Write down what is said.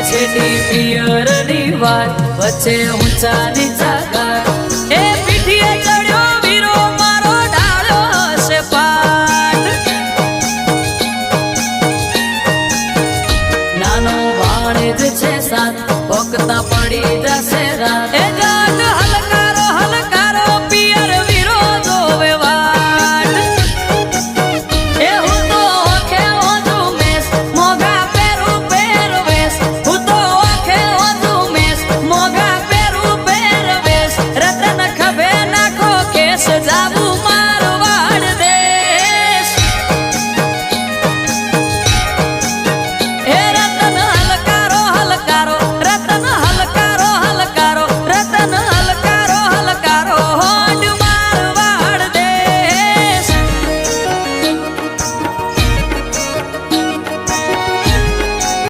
છેટી પિયરની વાત વચ્ચે ઊંચા નીચા ગાત એ પીઠીએ ચડ્યો વીરો મારો ડાળ્યો હશે પાટ નાનો ભાણેજ છે સાત વખતા પડી જશે રાત